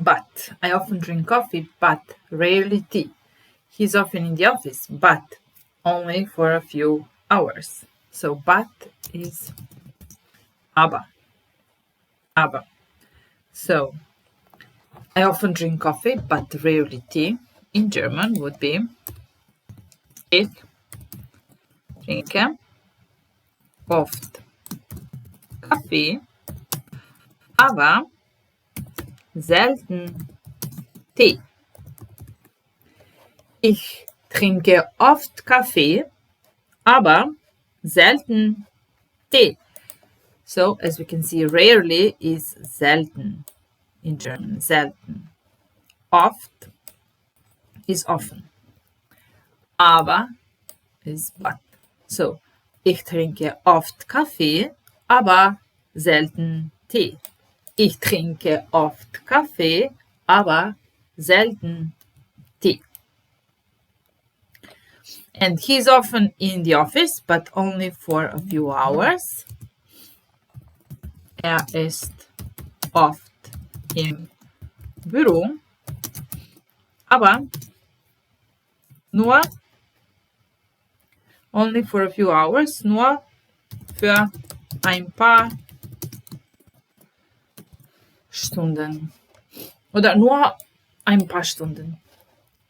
But I often drink coffee, but rarely tea. He's often in the office, but only for a few hours. So but is aber. Aber. So I often drink coffee, but rarely tea. In German would be Ich trinke oft Kaffee, aber selten Tee. Ich trinke oft Kaffee, aber selten Tee. So, as we can see, rarely is selten in German, selten. Oft is often. Aber is but. So, ich trinke oft Kaffee, aber selten Tee. Ich trinke oft Kaffee, aber selten Tee. And he's often in the office, but only for a few hours. Er ist oft im Büro, aber nur only for a few hours, nur für ein paar Stunden oder nur ein paar Stunden.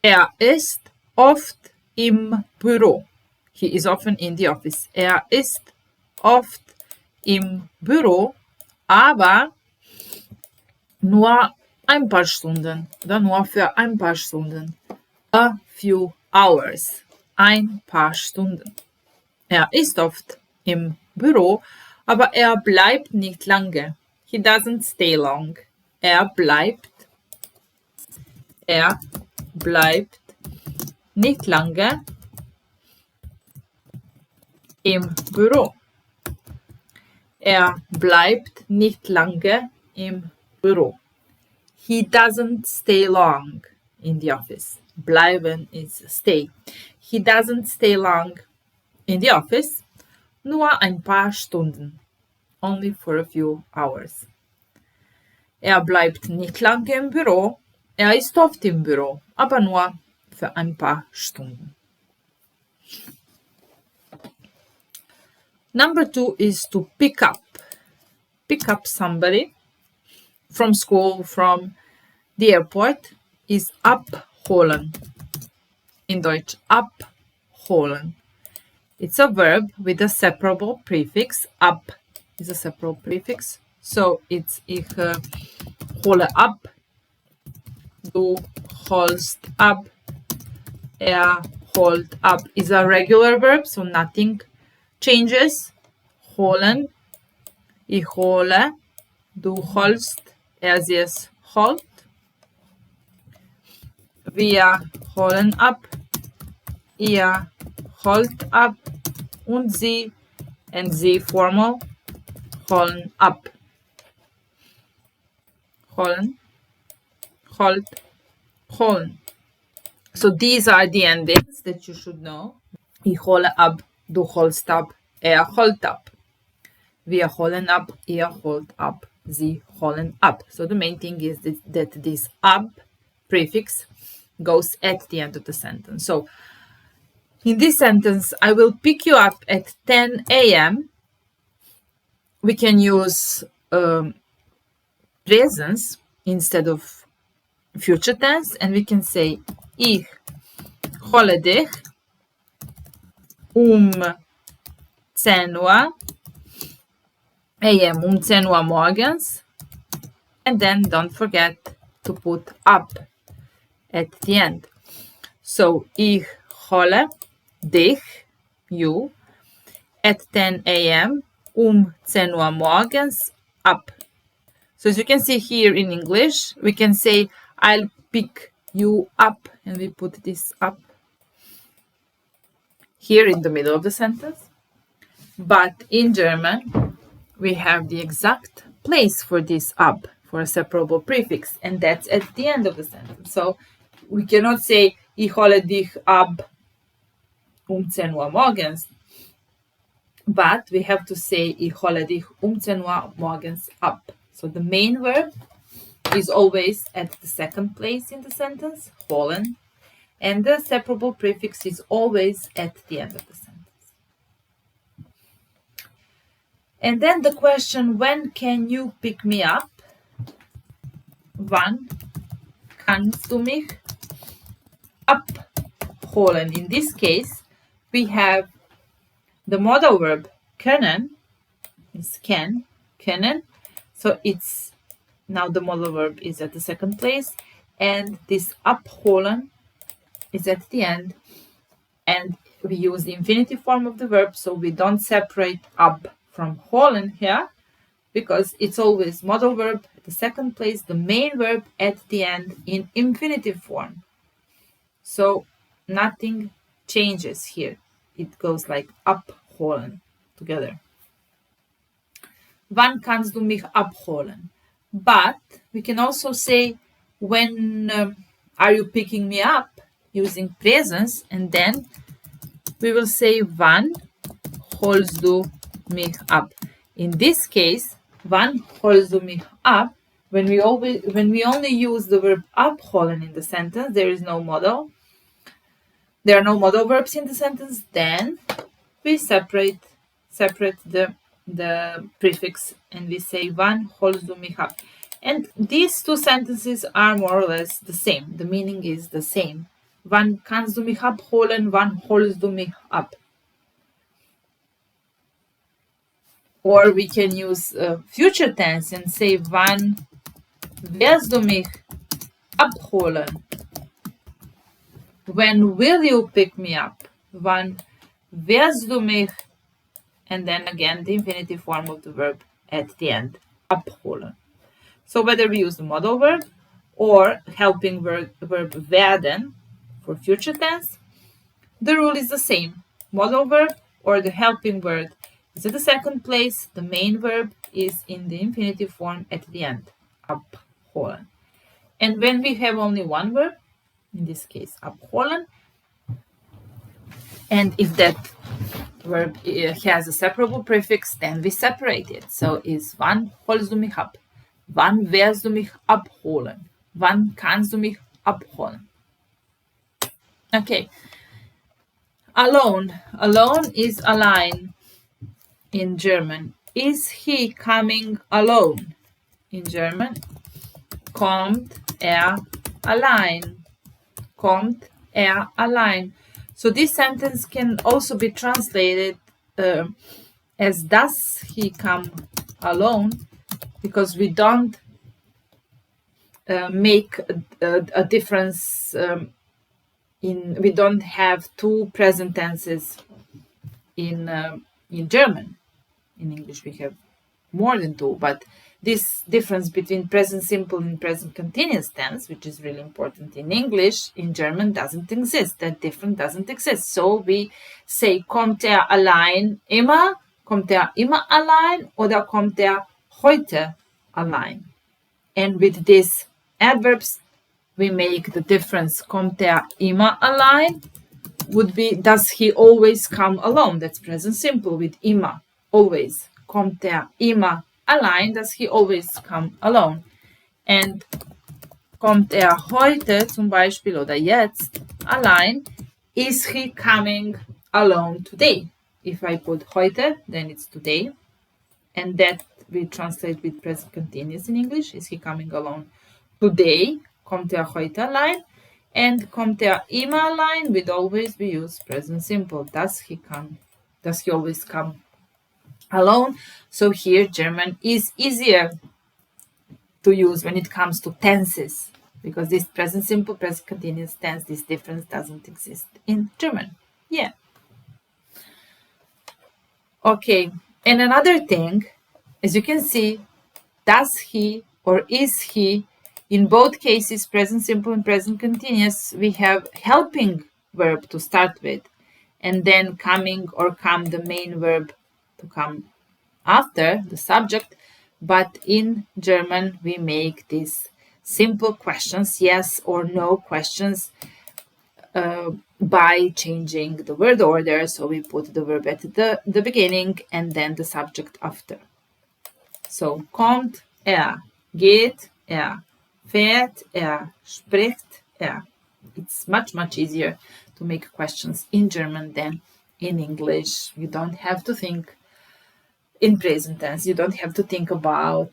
Er ist oft im Büro. He is often in the office. Er ist oft im Büro, aber nur ein paar Stunden oder nur für ein paar Stunden. A few hours. Ein paar Stunden. Er ist oft im Büro, aber er bleibt nicht lange. He doesn't stay long. Er bleibt nicht lange im Büro. Er bleibt nicht lange im Büro. He doesn't stay long in the office. Bleiben is stay. He doesn't stay long in the office. Nur ein paar Stunden. Only for a few hours. Er bleibt nicht lange im Büro. Er ist oft im Büro, aber nur für ein paar Stunden. Number 2 is to pick up. Pick up somebody from school, from the airport, is abholen. In Deutsch, abholen. It's a verb with a separable prefix. Ab is a separable prefix. So it's ich hole ab, du holst ab, holt ab is a regular verb, so nothing changes. Holen, ich hole, du holst, sie es holt. Wir holen ab, ihr holt ab und sie, and sie formal, holen ab. Holen, holt, holen. So these are the endings that you should know. Ich hole ab, du holst ab, holt ab. Wir holen ab, ihr holt ab, sie holen ab. So the main thing is that this ab prefix goes at the end of the sentence. So in this sentence, I will pick you up at 10 a.m. We can use presence instead of future tense, and we can say ich hole dich 10 Uhr a.m. 10 Uhr morgens, and then don't forget to put up at the end. So ich hole dich, you, at 10 a.m. 10 Uhr morgens up. So as you can see here in English, we can say I'll pick you up, and we put this up here in the middle of the sentence. But in German, we have the exact place for this up, for a separable prefix, and that's at the end of the sentence. So we cannot say ich hole dich ab 10 Uhr morgens, but we have to say ich hole dich 10 Uhr morgens ab. So the main verb is always at the second place in the sentence, holen, and the separable prefix is always at the end of the sentence. And then the question, when can you pick me up? Wann kannst du mich abholen? In this case, we have the modal verb können, is can, können. So it's now the modal verb is at the second place, and this abholen is at the end, and we use the infinitive form of the verb, so we don't separate ab from holen here, because it's always modal verb at the second place, the main verb at the end in infinitive form. So nothing changes here. It goes like abholen together. Wann kannst du mich abholen? But we can also say, when are you picking me up? Using presence, and then we will say, wann holst du mich ab? In this case, wann holst du mich ab? When we only use the verb abholen in the sentence, there is no modal. There are no modal verbs in the sentence. Then we separate the prefix, and we say, wann holst du mich ab? And these two sentences are more or less the same. The meaning is the same. Wann kannst du mich abholen? Wann holst du mich ab? Or we can use future tense and say, wann wirst du mich abholen? When will you pick me up? Wann wirst du mich? And then again, the infinitive form of the verb at the end, abholen. So whether we use the modal verb or helping verb werden for future tense, the rule is the same. Modal verb or the helping verb is at the second place. The main verb is in the infinitive form at the end, abholen. And when we have only one verb, in this case, abholen, and if that verb has a separable prefix, then we separate it. So is wann holst du mich ab? Wann wirst du mich abholen? Wann kannst du mich abholen? Okay. Alone. Alone is allein in German. Is he coming alone? In German, kommt allein. Kommt allein. So this sentence can also be translated as does he come alone, because we don't make a difference we don't have two present tenses in German. In English we have more than two, but this difference between present simple and present continuous tense, which is really important in English, in German doesn't exist. That difference doesn't exist. So we say, kommt allein immer, kommt immer allein, oder kommt heute allein. And with these adverbs, we make the difference. Kommt immer allein would be, does he always come alone? That's present simple with immer, always. Kommt immer allein, does he always come alone? And kommt heute zum Beispiel oder jetzt allein, is he coming alone today? If I put heute, then it's today. And that we translate with present continuous in English. Is he coming alone today? Kommt heute allein? And kommt immer allein? With always we use present simple. Does he always come alone? So here German is easier to use when it comes to tenses, because this present simple, present continuous tense, this difference doesn't exist in German. Yeah. Okay. And another thing, as you can see, does he or is he, in both cases, present simple and present continuous, we have helping verb to start with, and then coming or come, the main verb to come after the subject. But in German, we make these simple questions, yes or no questions, by changing the word order. So we put the verb at the beginning and then the subject after. So kommt geht fährt er, spricht er. It's much, much easier to make questions in German than in English. You don't have to think in present tense. You don't have to think about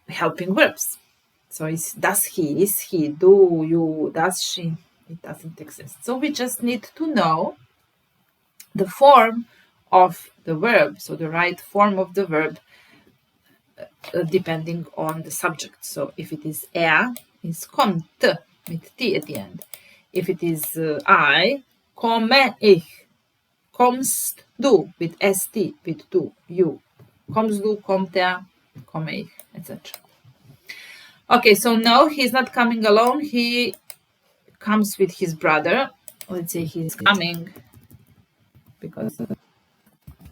helping verbs. So it's does he, is he, do you, does she. It doesn't exist. So we just need to know the form of the verb, so the right form of the verb, depending on the subject. So if it is is kommt with T at the end. If it is I, komme ich. Kommst du with ST, with du, you. Kommst du, kommt er, komme ich, etc. Okay, so no, he's not coming alone. He comes with his brother. Let's say he's coming, because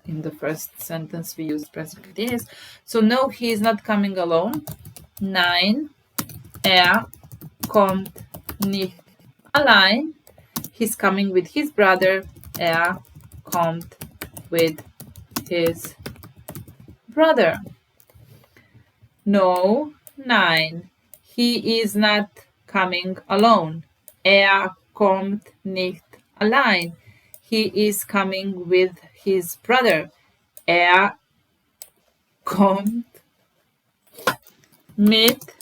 in the first sentence we use present continuous. So no, he is not coming alone. Nein, kommt nicht allein. He's coming with his brother. Kommt with his brother. No, nein, he is not coming alone. Kommt nicht allein. He is coming with his brother. Kommt mit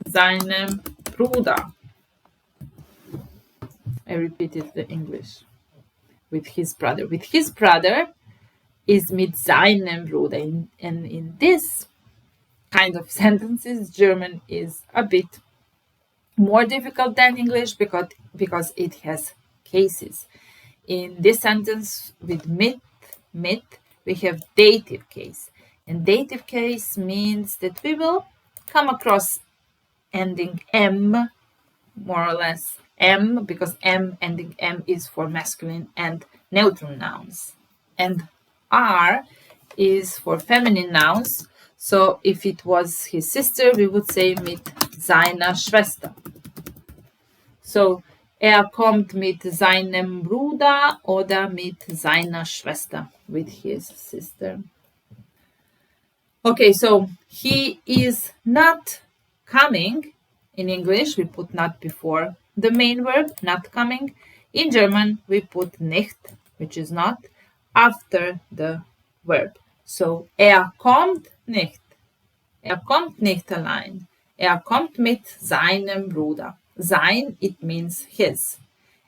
seinem Bruder. I repeated the English. With his brother. With his brother is mit seinem Bruder. And in this kind of sentences, German is a bit more difficult than English because it has cases. In this sentence with mit, we have dative case. And dative case means that we will come across ending M, more or less M, because M ending M is for masculine and neutral nouns. And R is for feminine nouns. So if it was his sister, we would say mit seiner Schwester. So kommt mit seinem Bruder oder mit seiner Schwester, with his sister. Okay, so he is not coming. In English, we put not before the main verb, not coming. In German, we put nicht, which is not, after the verb. So kommt nicht. Kommt nicht allein. Kommt mit seinem Bruder. Sein, it means his.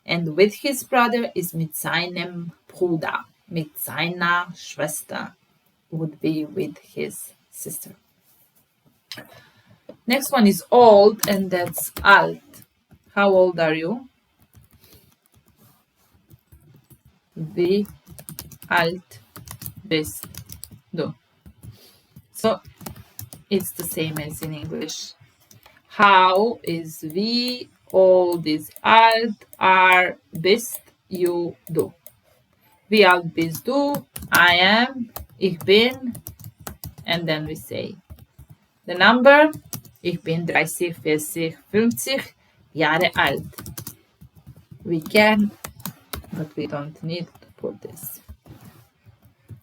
And with his brother is mit seinem Bruder. Mit seiner Schwester would be with his sister. Next one is old, and that's alt. How old are you? Wie alt bist du? So it's the same as in English. How is wie, old is alt, are bist you, du. Wie alt bist du? I am, ich bin, and then we say the number. Ich bin 30, 40, 50 Jahre alt. We can, but we don't need to put this.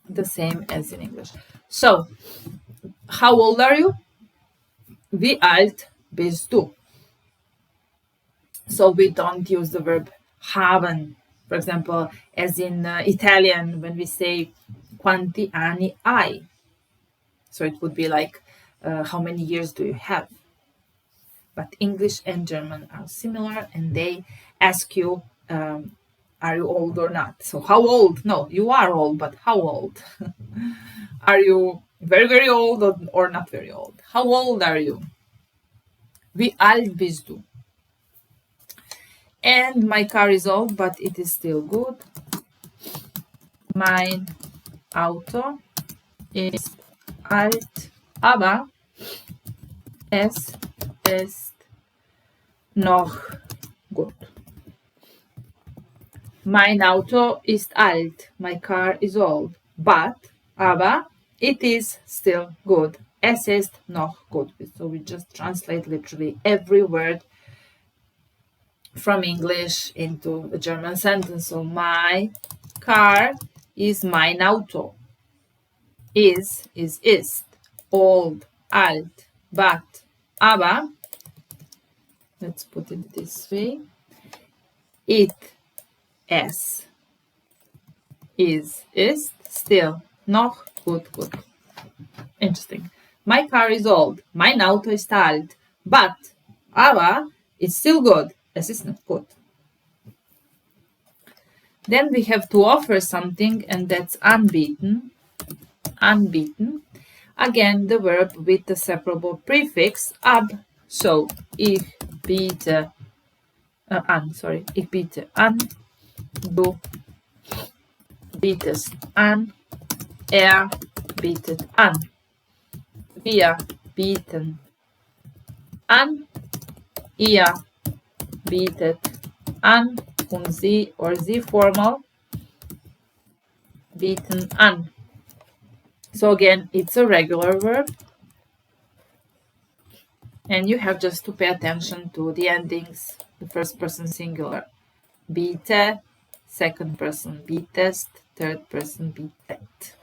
The same as in English. So, how old are you? Wie alt bist du? So we don't use the verb haben. For example, as in Italian, when we say quanti anni hai. So it would be like, how many years do you have? But English and German are similar, and they ask you, are you old or not? So how old? No, you are old, but how old? Are you very, very old or not very old? How old are you? Wie alt bist du? And my car is old, but it is still good. Mein Auto ist alt, aber es ist noch gut. Mein Auto ist alt. My car is old. Aber it is still good. Es ist noch gut. So we just translate literally every word from English into the German sentence. So my car is mein Auto. Ist. Old, alt, aber Let's put it this way. It, es, ist, still, noch, gut, gut. Interesting. My car is old. Mein Auto ist alt. But, aber, it's still good. Es ist noch gut. Then we have to offer something, and that's anbieten. Anbieten. Again, the verb with the separable prefix ab. So, ich biete an. Sorry, ich biete an. Du bietest an. Er bietet an. Wir bieten an. Ihr bietet an. Und sie or sie formal bieten an. So again, it's a regular verb. And you have just to pay attention to the endings. The first person singular, biete. Second person, bietest. Third person, bietet.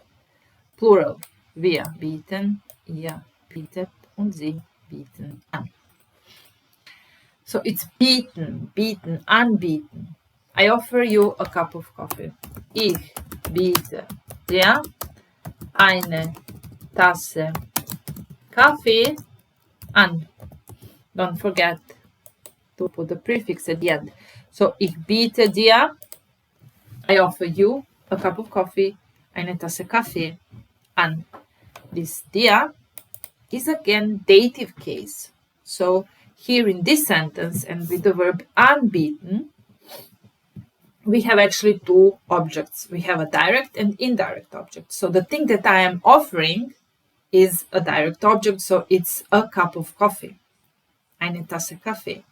Plural, wir bieten, ihr bietet und sie bieten an. So it's bieten, bieten, anbieten. I offer you a cup of coffee. Ich biete dir eine Tasse Kaffee an. Don't forget to put the prefix at the end. So ich biete dir, I offer you a cup of coffee, eine Tasse Kaffee an. This dir is again dative case. So here in this sentence and with the verb anbieten, we have actually two objects. We have a direct and indirect object. So the thing that I am offering is a direct object, so it's a cup of coffee, eine Tasse Kaffee.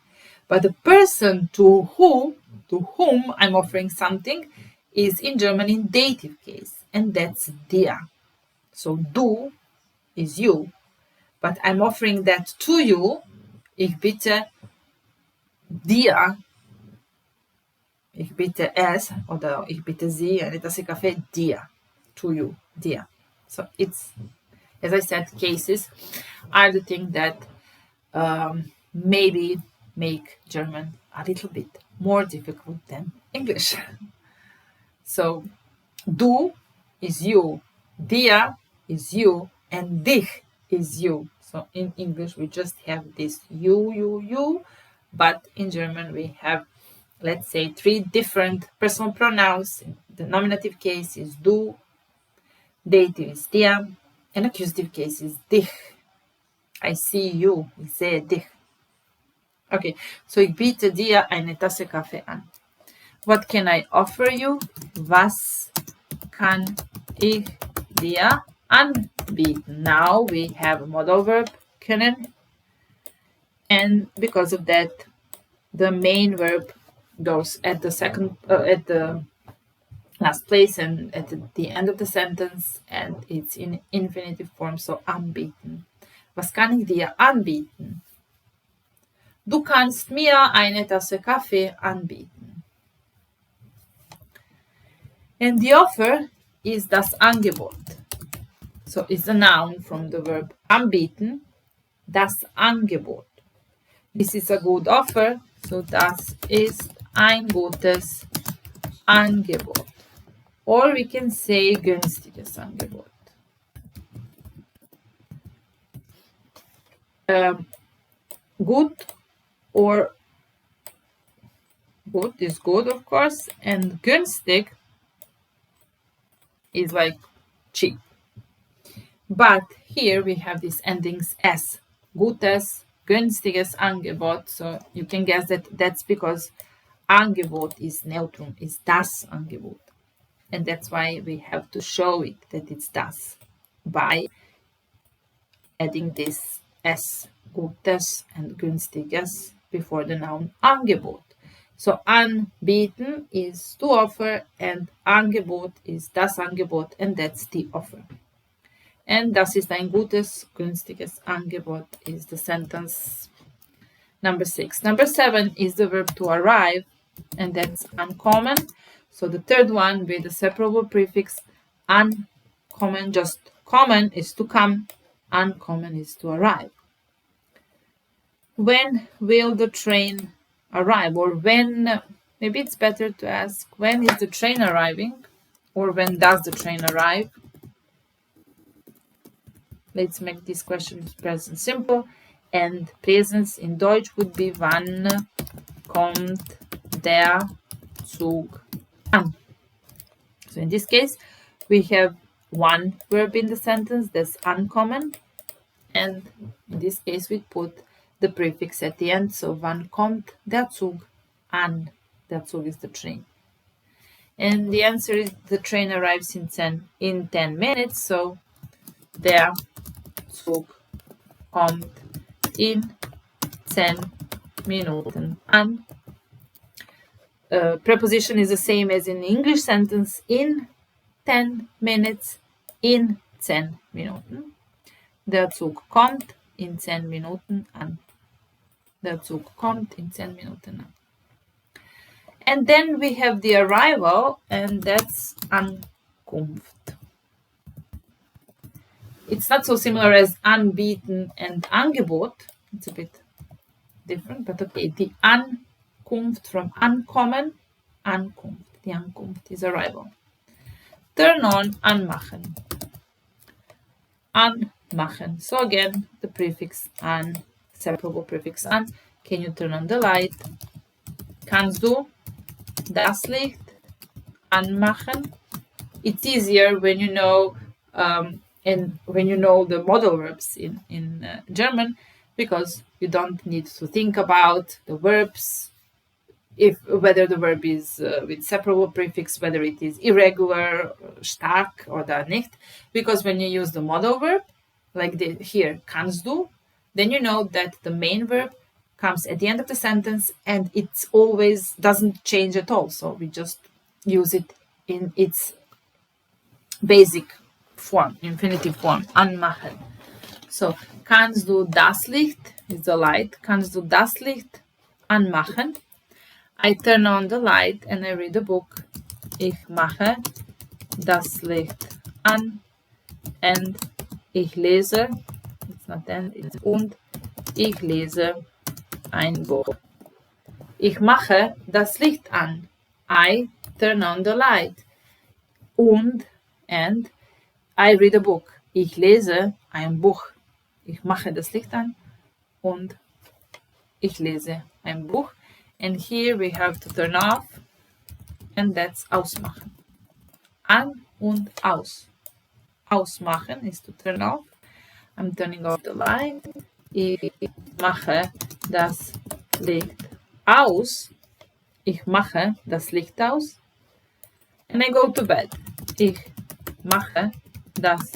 But the person to whom I'm offering something is in German in dative case, and that's dir. So du is you, but I'm offering that to you. Ich bitte dir, ich bitte es, oder ich bitte sie, eine Tasse Kaffee, dir, to you, dir. So it's, as I said, cases are the thing that maybe make German a little bit more difficult than English. So du is you, dir is you, and dich is you. So in English we just have this you, but in German we have, let's say, three different personal pronouns. The nominative case is du, dative is dir, and accusative case is dich. I see you, ich sehe dich. Okay, so ich biete dir eine Tasse Kaffee an. What can I offer you? Was kann ich dir anbieten? Now we have a modal verb, können, and because of that, the main verb goes at the last place and at the end of the sentence, and it's in infinitive form, so anbieten. Was kann ich dir anbieten? Du kannst mir eine Tasse Kaffee anbieten. And the offer is das Angebot. So it's a noun from the verb anbieten, das Angebot. This is a good offer, so das ist ein gutes Angebot. Or we can say günstiges Angebot. Good or good is good, of course, and günstig is like cheap. But here we have these endings s, gutes, günstiges Angebot. So you can guess that that's because Angebot is neutrum, is das Angebot. And that's why we have to show it that it's das by adding this s, gutes and günstiges before the noun Angebot. So anbieten is to offer, and Angebot is das Angebot, and that's the offer. And das ist ein gutes, günstiges Angebot is the sentence number 6. Number 7 is the verb to arrive, and that's uncommon. So the third one with the separable prefix uncommon, just common is to come, uncommon is to arrive. When will the train arrive? Or when, maybe it's better to ask, when is the train arriving? Or when does the train arrive? Let's make this question present simple. And presence in Deutsch would be wann kommt der Zug an? So in this case, we have one verb in the sentence, that's ankommen. And in this case, we put the prefix at the end. So wann kommt der Zug an? Der Zug is the train. And the answer is the train arrives in 10 minutes. So der Zug kommt in 10 Minuten an. Preposition is the same as in the English sentence, in 10 minutes, in 10 Minuten. Der Zug kommt in 10 Minuten an. Der Zug kommt in 10 Minuten an. And then we have the arrival, and that's Ankunft. It's not so similar as anbieten and Angebot. It's a bit different, but okay. The Ankunft from ankommen, Ankunft. The Ankunft is arrival. Turn on, anmachen. Anmachen. So again, the prefix an, separable prefix an. Can you turn on the light? Kannst du das Licht anmachen? It's easier when you know and when you know the modal verbs in German, because you don't need to think about the verbs, whether the verb is with separable prefix, whether it is irregular, stark, or da nicht. Because when you use the modal verb, like here, kannst du, then you know that the main verb comes at the end of the sentence and it's always doesn't change at all. So we just use it in its basic form, infinitive form, anmachen. So, kannst du das Licht, is the light, kannst du das Licht anmachen? I turn on the light and I read a book. Ich mache das Licht an and ich lese, it's not and, it's und, ich lese ein Buch. Ich mache das Licht an. I turn on the light. And I read a book. Ich lese ein Buch. Ich mache das Licht an und ich lese ein Buch. And here we have to turn off, and that's ausmachen. An und aus. Ausmachen is to turn off. I'm turning off the light. Ich mache das Licht aus. Ich mache das Licht aus. And I go to bed. Ich mache das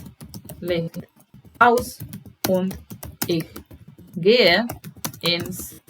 Licht aus und ich gehe ins